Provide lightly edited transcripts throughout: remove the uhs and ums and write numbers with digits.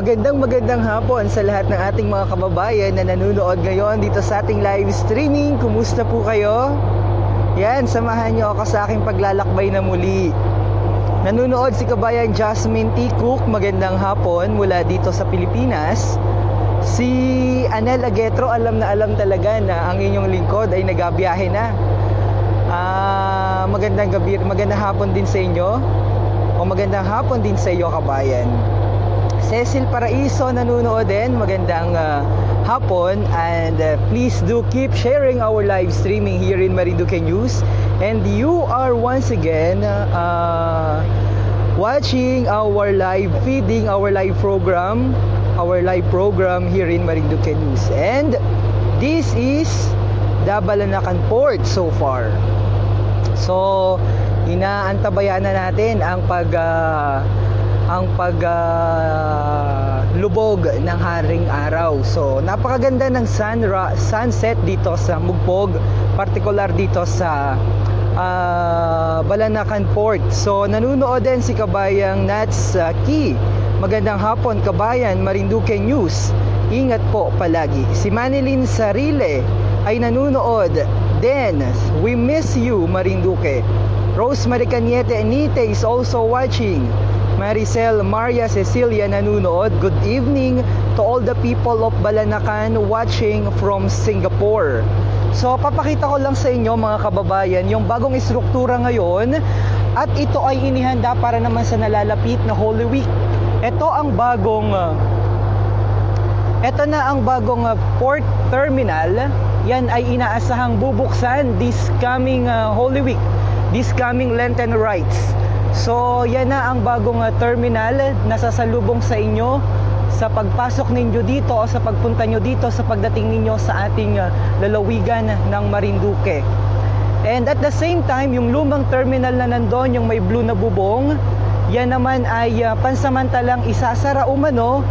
Magandang hapon sa lahat ng ating mga kababayan na nanonood ngayon dito sa ating live streaming. Kumusta po kayo? Yan, samahan nyo ako sa aking paglalakbay na muli. Nanonood si kabayan Jasmine T. Cook, magandang hapon mula dito sa Pilipinas. Si Anel Agetro, alam na alam talaga na ang inyong lingkod ay nagabiyahe na. Magandang hapon din sa inyo. O magandang hapon din sa iyo kabayan. Cecil Paraiso nanonood din, magandang hapon, and please do keep sharing our live streaming here in Marinduque News. And you are once again watching our live feeding, our live program here in Marinduque News. And this is Balanacan Port so far. So inaantabayan na natin ang paglubog ng haring araw. So napakaganda ng sunset dito sa Mugpog, particular dito sa Balanacan Port. So nanunood din si kabayang Nats Key. Magandang hapon kabayan, Marinduque News. Ingat po palagi. Si Manilyn Sarile ay nanunood. Then we miss you Marinduque. Rose Maricaniete Anite is also watching. Maricel Maria Cecilia nanunood. Good evening to all the people of Balanacan watching from Singapore. So papakita ko lang sa inyo mga kababayan yung bagong istruktura ngayon, at ito ay inihanda para naman sa nalalapit na Holy Week. Ito na ang bagong port terminal. Yan ay inaasahang bubuksan this coming Holy Week, this coming Lenten rites. So yan na ang bagong terminal na sasalubong sa inyo sa pagpasok ninyo dito o sa pagpunta nyo dito sa pagdating ninyo sa ating lalawigan ng Marinduque. And at the same time, yung lumang terminal na nandun, yung may blue na bubong, yan naman ay pansamantalang isasara umano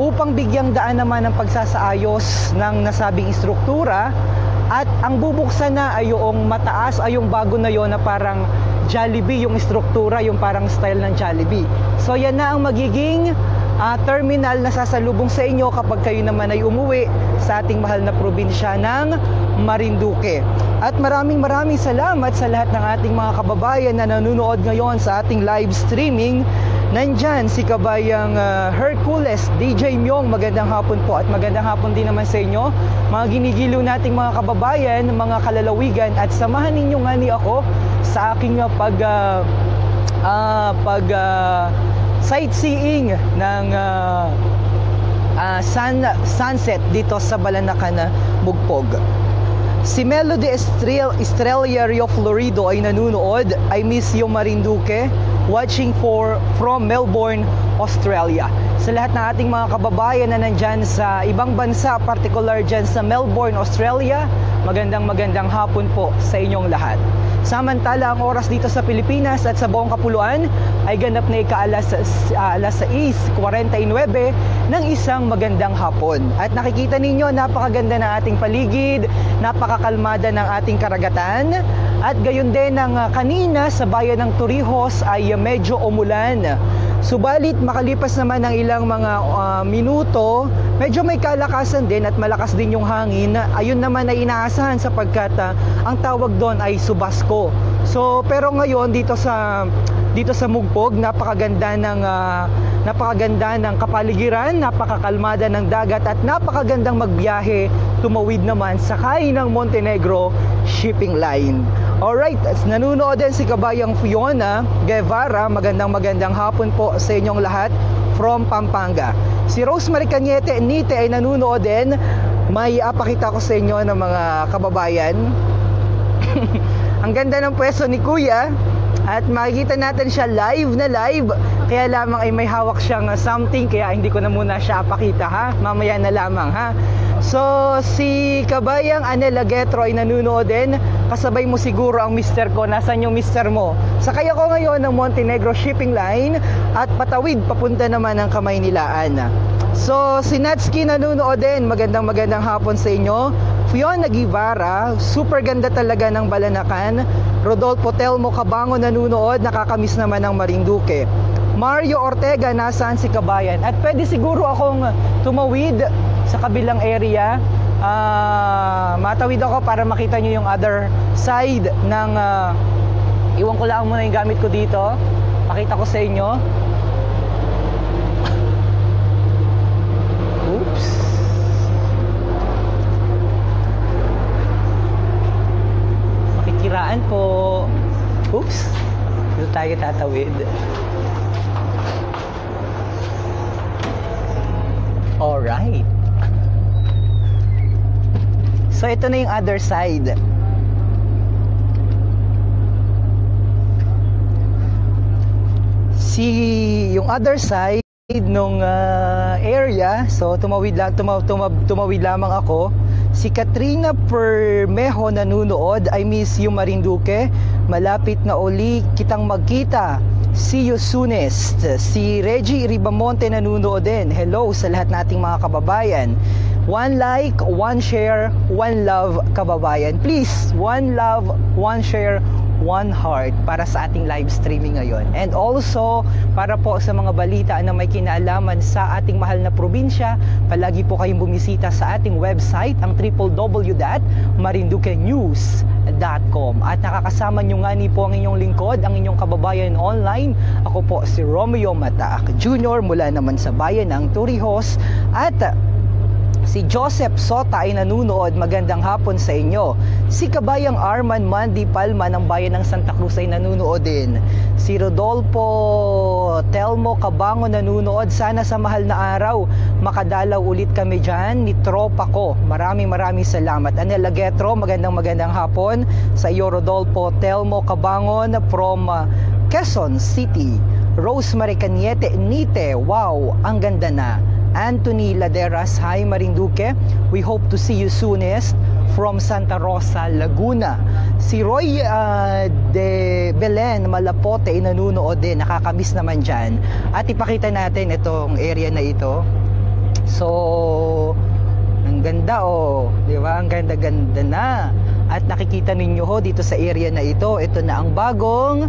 upang bigyang daan naman ang pagsasaayos ng nasabing istruktura. At ang bubuksan na ay yung mataas, ay yung bago na yon na parang Jollibee, yung istruktura, yung parang style ng Jollibee. So yan na ang magiging terminal na sasalubong sa inyo kapag kayo naman ay umuwi sa ating mahal na probinsya ng Marinduque. At maraming salamat sa lahat ng ating mga kababayan na nanonood ngayon sa ating live streaming. Nandyan si kabayang Hercules, DJ Myong, magandang hapon po, at magandang hapon din naman sa inyo mga ginigiliw nating mga kababayan, mga kalalawigan, at samahan ninyo nga ni ako sa aking sightseeing ng sunset dito sa Balanacan Mugpog. Si Melody Estrella Rio Florido ay nanunood. I miss you Marinduque, watching from Melbourne, Australia. Sa lahat ng ating mga kababayan na nandyan sa ibang bansa, particular dyan sa Melbourne, Australia, magandang hapon po sa inyong lahat. Samantala, ang oras dito sa Pilipinas at sa buong kapuluan ay ganap na alas 6:49 ng isang magandang hapon. At nakikita ninyo, napakaganda ng ating paligid, napakakalmada ng ating karagatan. At gayon din ng kanina sa bayan ng Torrijos ay medyo umulan. Subalit makalipas naman ng ilang mga minuto, medyo may kalakasan din at malakas din yung hangin. Ayun naman ay inaasahan sapagkat ang tawag doon ay subasko. So pero ngayon dito sa Mugpog, napakaganda ng kapaligiran, napakakalmada ng dagat, at napakagandang magbiyahe, tumawid naman sakay ng Montenegro Shipping Line. Alright, nanunood din si kabayang Fiona Guevara, magandang hapon po sa inyong lahat from Pampanga. Si Rose Maricaniete Nite ay nanunood din. May apakita ko sa inyo ng mga kababayan. Ang ganda ng pwesto ni Kuya, at makikita natin siya live, kaya lamang ay may hawak siyang something, kaya hindi ko na muna siya apakita ha, mamaya na lamang ha. So si kabayang Anel Agetro ay nanunood din. Kasabay mo siguro ang mister ko. Nasaan yung mister mo? Sakay ako ngayon ng Montenegro Shipping Line at patawid papunta naman ng Kamaynilaan. So si Natsuki nanunood din. Magandang hapon sa inyo. Fiona Guevara, super ganda talaga ng Balanacan. Rodolfo Telmo Cabango nanunood, nakakamiss naman ng Marinduque. Mario Ortega, nasaan si kabayan? At pwede siguro akong tumawid sa kabilang area. Matawid ako para makita nyo yung other side ng iwan ko lang muna yung gamit ko dito. Pakita ko sa inyo. Oops. Makikiraan po. Oops. Dito tayo tatawid. Alright. So ito na yung other side. Yung other side nung area, so tumawid lamang ako. Si Katrina Permejo nanunood. I miss you Marinduque. Malapit na uli kitang magkita. See you soonest. Si Reggie Ribamonte nanunood din. Hello sa lahat nating mga kababayan. One like, one share, one love kababayan. Please, one love, one share, one heart para sa ating live streaming ngayon. And also, para po sa mga balita na may kinalaman sa ating mahal na probinsya, palagi po kayong bumisita sa ating website, ang www.marinduquenews.com. At nakakasama nyo nga ni po ang inyong lingkod, ang inyong kababayan online. Ako po si Romeo Mataak Jr. mula naman sa bayan ng Torrijos. At si Joseph Sota ay nanunood. Magandang hapon sa inyo. Si Kabayang Arman Mandy Palma ng bayan ng Santa Cruz ay nanunood din. Si Rodolfo Telmo Cabango nanunood. Sana sa mahal na araw makadalaw ulit kami dyan ni tropa ko. Maraming salamat. Anel Agetro, magandang hapon sa iyo Rodolfo Telmo Cabangon from Quezon City. Rosemary Caniete Nite, wow, ang ganda na. Anthony Laderas, hi Marinduque. We hope to see you soonest from Santa Rosa, Laguna. Si Roy de Belen Malapote nanunood din. Nakakamiss naman dyan. At ipakita natin itong area na ito. So, ang ganda di ba? Ang ganda na. At nakikita ninyo dito sa area na ito, ito na ang bagong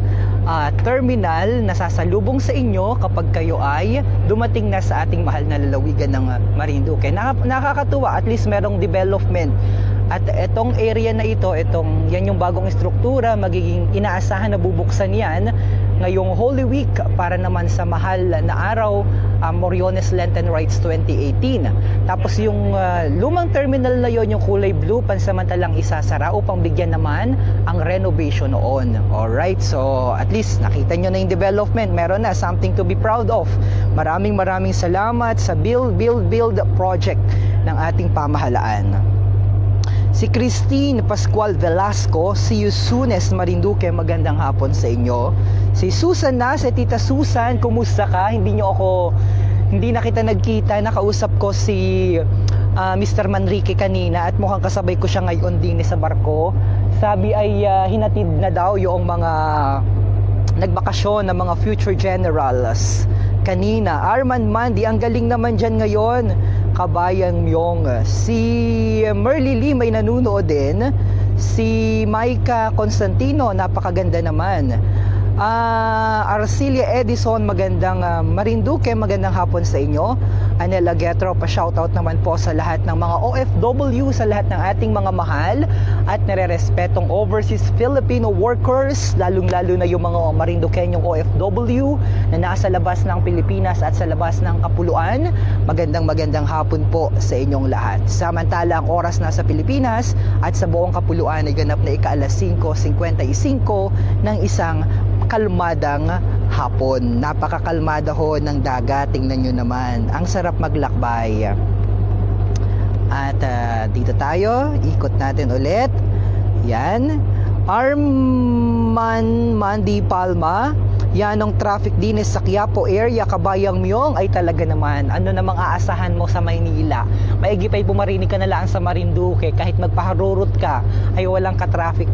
terminal na sasalubong sa inyo kapag kayo ay dumating na sa ating mahal na lalawigan ng Marinduque. Nakakatuwa, at least merong development. At itong area na ito, yan yung bagong struktura, magiging inaasahan na bubuksan yan ngayong Holy Week para naman sa mahal na araw, Moriones Lenten Rites 2018. Tapos yung lumang terminal na yon, yung kulay blue, pansamantalang isasara upang bigyan naman ang renovation noon. Alright, so at least nakita nyo na yung development. Meron na something to be proud of. Maraming salamat sa build project ng ating pamahalaan. Si Christine Pascual Velasco, see you soonest Marinduque, magandang hapon sa inyo. Si Susan na, si Tita Susan, kumusta ka? Hindi na kita nagkita, nakausap ko si Mr. Manrique kanina at mukhang kasabay ko siya ngayon din sa barko. Sabi ay hinatid na daw yung mga nagbakasyon ng mga future generals kanina. Arman Mandy, ang galing naman dyan ngayon. Kabayan Myong. Si Merly Lee may nanunood din. Si Maika Constantino, napakaganda naman. Arcilia Edison, magandang Marinduque, magandang hapon sa inyo. Anela Getro, pa-shoutout naman po sa lahat ng mga OFW, sa lahat ng ating mga mahal at nare-respetong overseas Filipino workers, lalong-lalo na yung mga Marinduqueñong OFW na nasa labas ng Pilipinas at sa labas ng Kapuluan. Magandang hapon po sa inyong lahat. Samantala, ang oras na sa Pilipinas at sa buong Kapuluan ay ganap na ika-alas 5:55 ng isang kalmadang hapon. Napakakalmada ng dagat. Tingnan nyo naman. Ang sarap maglakbay. At dito tayo. Ikot natin ulit. Yan. Arman Mandy Palma. Yan ang traffic din sa Quiapo area, Kabayang Myong ay talaga naman. Ano namang aasahan mo sa Maynila? Maigi pa'y pumarinig ka na lang sa Marinduque, kahit magpaharurot ka ay walang ka-traffic.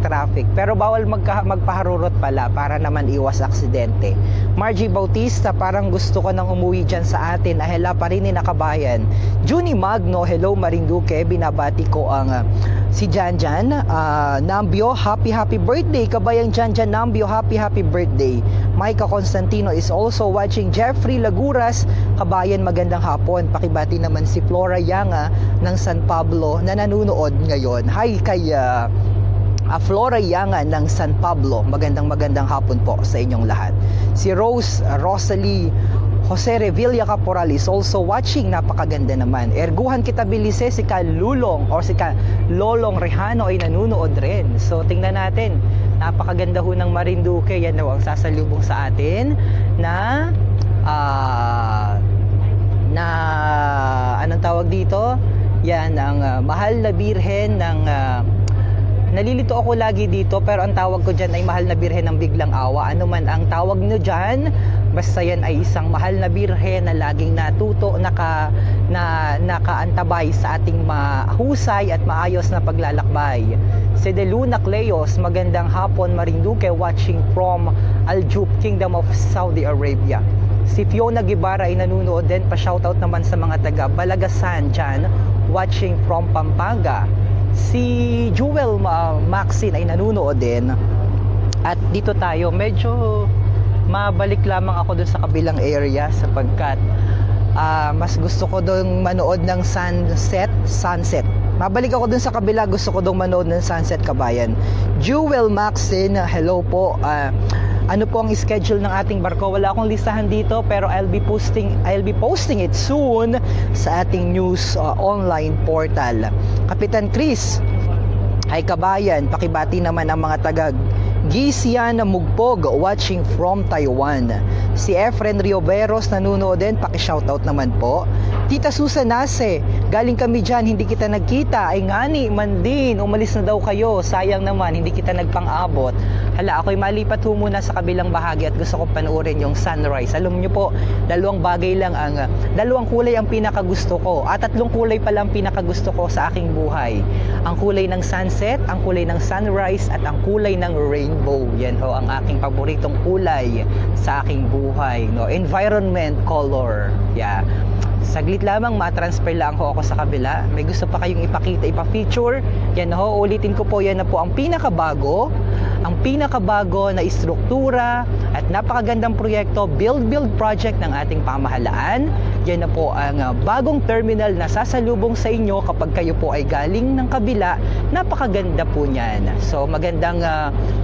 Pero bawal magpaharurot pala para naman iwas aksidente. Margie Bautista, parang gusto ko nang umuwi dyan sa atin. Ahela pa rin ni Nakabayan. Junie Magno, hello Marinduque. Binabati ko ang si Janjan Nambio, happy birthday. Kabayang Janjan Nambio, happy birthday. Micah Constantino is also watching. Jeffrey Laguras, kabayan, magandang hapon. Pakibati naman si Flora Yanga ng San Pablo na nanonood ngayon. Hi kay Flora Yanga ng San Pablo. Magandang hapon po sa inyong lahat. Si Rose Rosalie Jose Revilla Caporal is also watching. Napakaganda naman. Erguhan kita bilise, si Lulong or si Lolong Rehano ay nanonood rin. So tingnan natin. Napakaganda ho ng Marinduque. Yan daw ang sasalubong sa atin na anong tawag dito? Yan ang mahal na birhen ng nalilito ako lagi dito, pero ang tawag ko dyan ay mahal na birhen ng biglang awa. Ano man ang tawag nyo dyan, basta yan ay isang mahal na birhen na laging natuto, nakaantabay sa ating mahusay at maayos na paglalakbay. Si De Luna Cleos, magandang hapon Marinduque, watching from Aljub, Kingdom of Saudi Arabia. Si Fiona Guevara ay nanunood din, pa-shoutout naman sa mga taga Balagasan dyan, watching from Pampanga. Si Jewel Maxine ay nanunood din. At dito tayo, medyo mabalik lamang ako dun sa kabilang area sapagkat mas gusto ko dun manood ng sunset. Mabalik ako dun sa kabila, gusto ko dun manood ng sunset, kabayan. Jewel Maxine, hello po. Ano po ang schedule ng ating barko? Wala akong listahan dito, pero I'll be posting it soon sa ating news online portal. Kapitan Chris, ay kabayan, pakibati naman ang mga tagag Gisian Mugpog, watching from Taiwan. Si Efren Rioveros nanonood din, paki-shoutout naman po. Tita Susan Nase, galing kami dyan, hindi kita nagkita. Ay ngani man din, umalis na daw kayo. Sayang naman, hindi kita nagpang-abot. Hala, ako'y malipat ho muna sa kabilang bahagi at gusto kong panoorin yung sunrise. Alam nyo po, dalawang kulay ang pinakagusto ko. At 3 kulay pala ang pinakagusto ko sa aking buhay. Ang kulay ng sunset, ang kulay ng sunrise, at ang kulay ng rainbow. Yan ho ang aking paboritong kulay sa aking buhay. No? Environment color. Yeah. Saglit lamang, matransfer lang ho ako sa kabila. May gusto pa kayong ipakita, ipa-feature. Yan ho, ulitin ko po, yan na po ang pinakabago na istruktura at napakagandang proyekto, build project ng ating pamahalaan. Yan na po ang bagong terminal na sasalubong sa inyo kapag kayo po ay galing ng kabila. Napakaganda po niyan. So magandang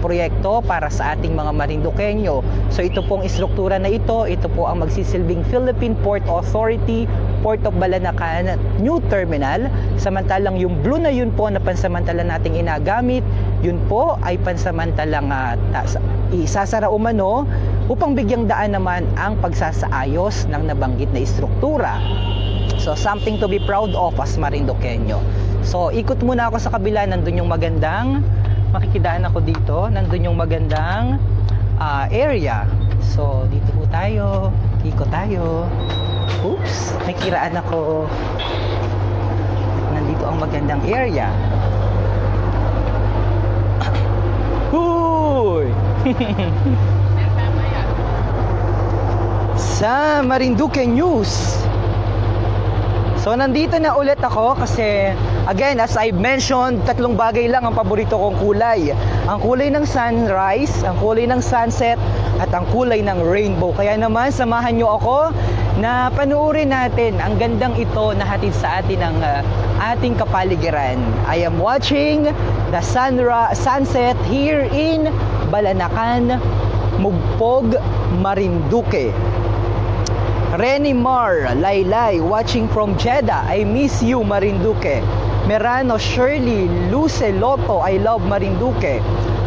proyekto para sa ating mga Marinduqueño. So ito pong istruktura na ito po ang magsisilbing Philippine Port Authority, Port of Balanacan New Terminal. Samantalang yung blue na yun po na pansamantala nating inagamit, yun po ay pansamantalang isasara umano upang bigyang daan naman ang pagsasaayos ng nabanggit na istruktura. So something to be proud of as Marinduqueño. So ikot muna ako sa kabila, nandun yung magandang, makikidaan ako dito, nandun yung magandang area. So dito po tayo, ikot tayo. Oops, may kiraan ako. Nandito ang magandang area. Huy! Sa Marinduque News. So nandito na ulit ako kasi again, as I've mentioned, 3 bagay lang ang paborito kong kulay. Ang kulay ng sunrise, ang kulay ng sunset, at ang kulay ng rainbow. Kaya naman, samahan nyo ako na panoorin natin ang gandang ito na hatid sa atin ng ating kapaligiran. I am watching the sunset here in Balanacan, Mugpog, Marinduque. Renny Mar Laylay, watching from Jeddah. I miss you, Marinduque. Merano Shirley Luce Loto, I love Marinduque.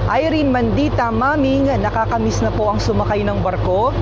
Irene Mandita Maming, nakakamiss na po ang sumakay ng barko.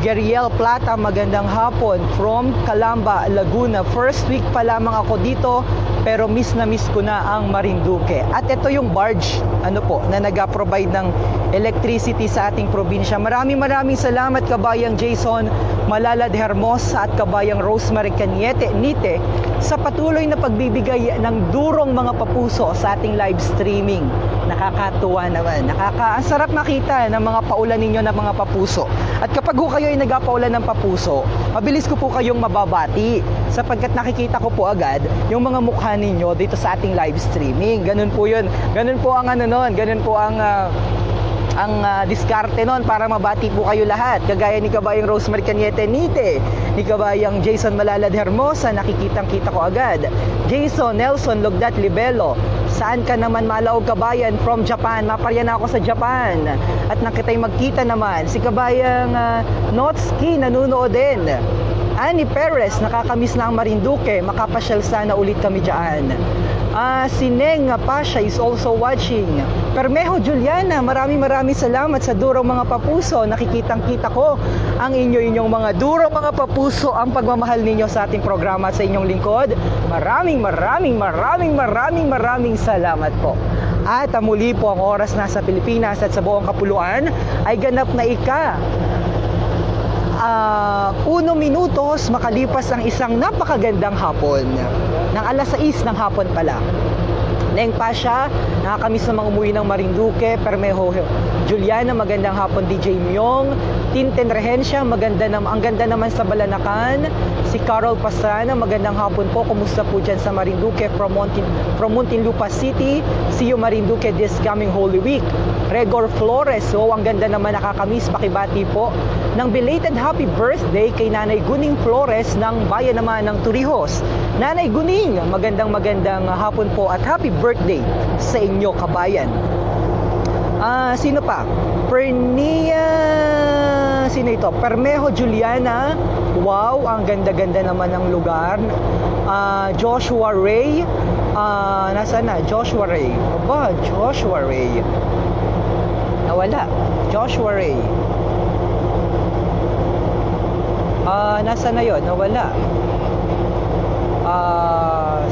Geriel Plata, magandang hapon from Calamba, Laguna. First week pa lamang ako dito, pero miss na miss ko na ang Marinduque. At ito yung barge, na nag-provide ng electricity sa ating probinsya. Maraming salamat kabayang Jason Malalad Hermosa at kabayang Rosemary Caniete Nite sa patuloy na pagbibigay ng durong mga papuso sa ating live streaming. Nakakatuwa naman. Ang sarap makita ng mga paulan ninyo ng mga papuso. At kapag kayo ay nagpaulan ng papuso, mabilis ko po kayong mababati sapagkat nakikita ko po agad yung mga mukha ninyo dito sa ating live streaming. Ganun po yun. Ganun po ang ganun po ang ang diskarte nun para mabati po kayo lahat. Kagaya ni Kabayang Rosemary Cañete Nite, ni Kabayang Jason Malalad Hermosa, nakikitang-kita ko agad. Jason Nelson Lugdat Libelo, saan ka naman Malaog Kabayan? From Japan, maparya na ako sa Japan. At nakita'y magkita naman. Si Kabayang Notski, nanunood din. Annie Perez, nakakamiss na ang Marinduque, makapasyal sana ulit kami dyan. Si Neng Pasha is also watching. Permejo Juliana, maraming salamat sa durong mga papuso. Nakikitang-kita ko ang inyong mga durong mga papuso, ang pagmamahal ninyo sa ating programa at sa inyong lingkod. Maraming salamat po. At muli po ang oras na sa Pilipinas at sa buong kapuluan ay ganap na 1 minutos makalipas ang isang napakagandang hapon ng alas 6 ng hapon pala. Neng Pasha, nakakamiss namang umuwi ng Marinduque. Permejo Juliana, magandang hapon. DJ Myong, Tinten Rehencia, ang ganda naman sa Balanacan. Si Carol Pastrana, magandang hapon po. Kumusta po dyan sa Marinduque from Muntinlupa City? See you Marinduque this coming Holy Week. Regor Flores, ang ganda naman, nakakamiss. Pakibati po ng belated happy birthday kay Nanay Guning Flores ng bayan naman ng Torrijos. Nanay Guning, magandang hapon po at happy birthday sa inyo, kabayan. Sino pa? Sino ito? Permejo Juliana. Wow, ang ganda-ganda naman ng lugar. Joshua Ray. Nasaan na? Joshua Ray. Joshua Ray. Nawala. Joshua Ray. Nasaan na yun? Nawala.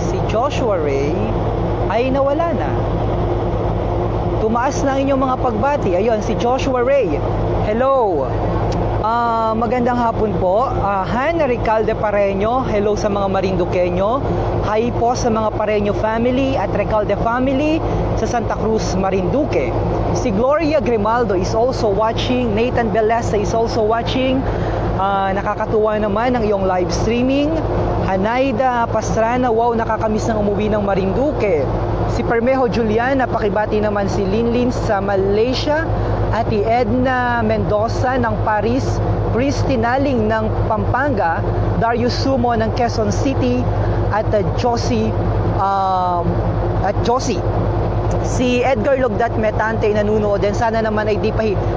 Si Joshua Ray ay nawala na. Tumaas na ang inyong mga pagbati. Ayun, si Joshua Ray. Hello. Magandang hapon po. Hannah Recalde Pareño. Hello sa mga Marinduqueño. Hi po sa mga Pareño family at Recalde family sa Santa Cruz, Marinduque. Si Gloria Grimaldo is also watching. Nathan Belesa is also watching. Nakakatuwa naman ang iyong live streaming. Hanaida Pastrana, wow, nakakamiss ng umuwi ng Marinduque. Si Permejo Juliana, pakibati naman si Linlin sa Malaysia. Ati Edna Mendoza ng Paris. Christy Naling ng Pampanga. Darius Sumo ng Quezon City. At Josie si Edgar Lugdat Metante nanunood din. Sana naman ay di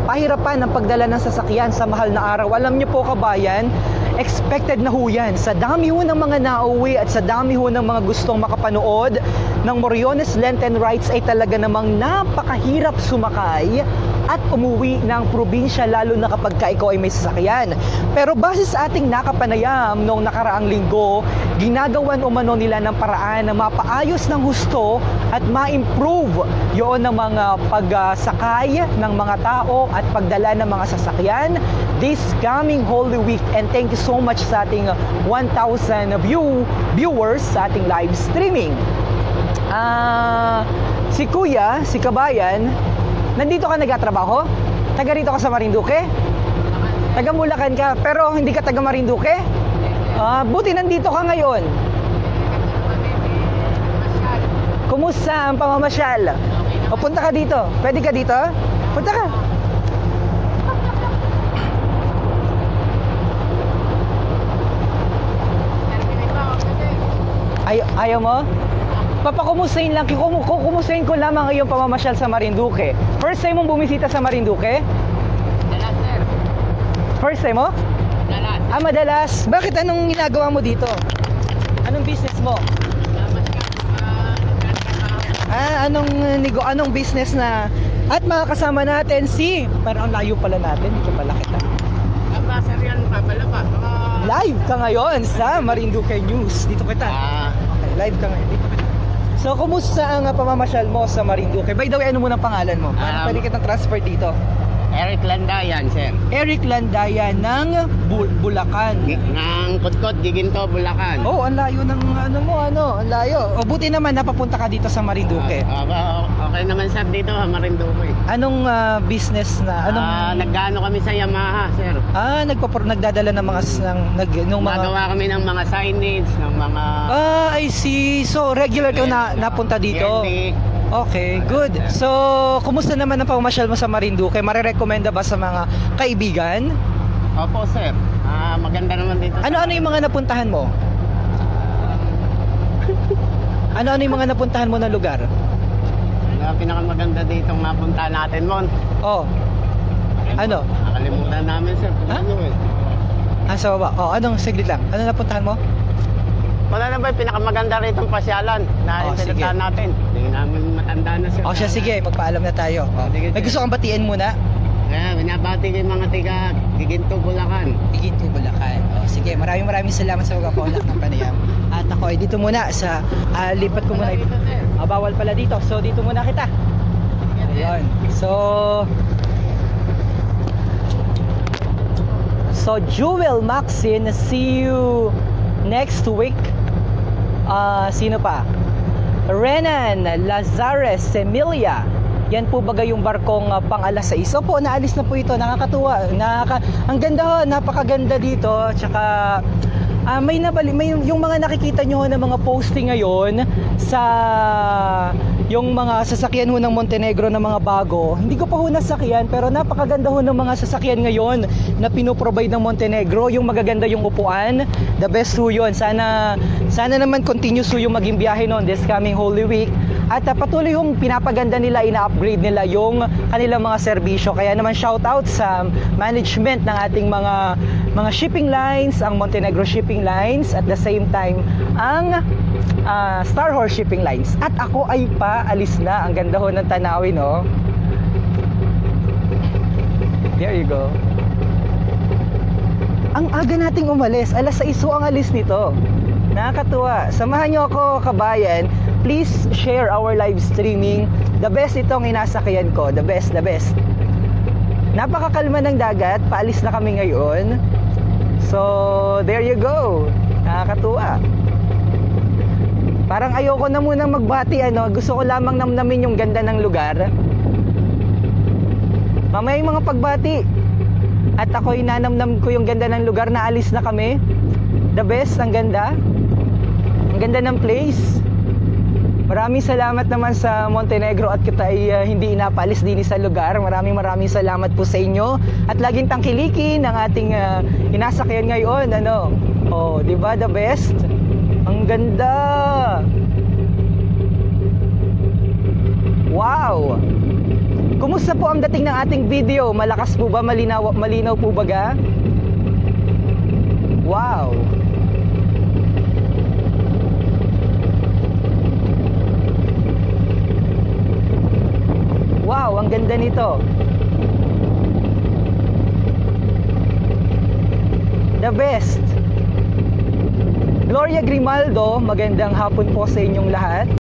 pahirapan ng pagdala ng sasakyan sa mahal na araw. Alam niyo po, kabayan, expected na ho yan. Sa dami ho ng mga nauwi at sa dami ho ng mga gustong makapanood ng Moriones Lenten Rides ay talaga namang napakahirap sumakay at umuwi ng probinsya, lalo na kapag ikaw ay may sasakyan. Pero base sa ating nakapanayam noong nakaraang linggo, ginagawan umano nila ng paraan na mapaayos ng husto at ma-improve yun ng mga pagsakay ng mga tao at pagdala ng mga sasakyan this coming Holy Week. And thank you so much sa ating 1,000 viewers sa ating live streaming. Si Kuya, si Kabayan, nandito ka nagtatrabaho? Taga rito ka sa Marinduque? Taga Bulacan ka, pero hindi ka taga Marinduque? Buti nandito ka ngayon. Kumusta ang pamamasyal? O punta ka dito. Pwede ka dito? Punta ka. Ayaw mo? Papakumustahin lang. Kumustahin ko lamang ngayong pamamasyal sa Marinduque. First time mong bumisita sa Marinduque? Madalas, sir. First time mo? Madalas. Madalas. Bakit? Anong ginagawa mo dito? Anong business mo? Anong business na? At makakasama natin pero ang layo pala natin, dito pala kita. Sir, yan, papalapa. Live ka ngayon sa Marinduque News. Dito kita. Live ka ngayon. Dito kita. So, kumusta ang pamamasyal mo sa Marinduque? By the way, ano muna ang pangalan mo? Paano pwede kitang transfer dito? Eric Landayan, sir. Eric Landayan ng Bulacan. Ng Kutkot, Giginto, Bulacan. Oh, ang layo ng ang layo. O buti naman napapunta ka dito sa Marinduque. Okay naman, sir, dito sa Marinduque. Anong business na? Naggaano kami sa Yamaha, sir. Nagdadala ng mga Magawa kami ng mga signage, ng mga I see. So regular ka na napunta dito. Okay, good. So, kumusta naman ang pamamasyal mo sa Marinduque? Marirekomenda ba sa mga kaibigan? Opo, sir. Maganda naman dito. Ano-ano yung mga napuntahan mo? Ano-ano yung mga napuntahan mo na lugar? Pinakamaganda dito ang napunta natin, Mon. Oh. Ano? Nakalimutan namin, sir. Ha? Ano eh? Sa baba. Oh, anong saglit lang? Ano napuntahan mo? Wala na ba yung pinakamaganda rito ang pasyalan na sige. pinuntahan natin? Hindi namin matanda na, sir. Oh, siya sige, magpaalam na tayo. Oh. Sige, May sige. gusto kang batiin muna? Binabati ko yung mga tiga Giginto, Bulacan. Iginto, Bulacan. Oh, sige, maraming salamat sa pagpapaulak ng panayam. At ako ay dito muna sa lipat ko muna. Dito, sir. Bawal pala dito. So dito muna kita. Ayun. So Jewel Maxine, see you next week. Sino pa? Renan Lazares Emilia. Yan po baga yung barkong pang alas 6. Opo, naalis na po ito. Nakakatuwa. Ang ganda ho, napakaganda dito. Tsaka may yung mga nakikita nyo na mga posting ngayon sa yung mga sasakyan ho ng Montenegro na mga bago. Hindi ko pa ho nasakyan, pero napakaganda ho ng mga sasakyan ngayon na pinoprovide ng Montenegro. Yung magaganda yung upuan, the best ho yun. Sana naman continuous ho yung maging biyahe noon this coming Holy Week. At patuloy yung pinapaganda nila, ina-upgrade nila yung kanilang mga serbisyo. Kaya naman shout out sa management ng ating mga shipping lines, ang Montenegro Shipping Lines, at the same time ang Star Horse Shipping Lines. At ako ay paalis na. Ang ganda ho ng tanawin, no? There you go. Ang aga nating umalis. Alas 6 ang alis nito. Nakakatuwa. Samahan nyo ako, kabayan. Please share our live streaming. The best itong inasakyan ko. The best. Napakakalma ng dagat. Paalis na kami ngayon. So, there you go. Nakakatuwa. Parang ayoko na munang magbati, gusto ko lamang namnamin yung ganda ng lugar. Mamaya yung mga pagbati. At ako'y nanamnam ko yung ganda ng lugar na alis na kami. The best, ang ganda. Ang ganda ng place. Maraming salamat naman sa Montenegro at kita ay hindi inapalis din sa lugar. Maraming salamat po sa inyo. At laging tangkilikin ang ating inasakyan ngayon. Oh, di ba the best? Ang ganda! Wow! Kumusta po ang dating ng ating video? Malakas po ba? Malinaw po ba ga? Wow! Wow, ang ganda nito. The best. Gloria Grimaldo, magandang hapon po sa inyong lahat.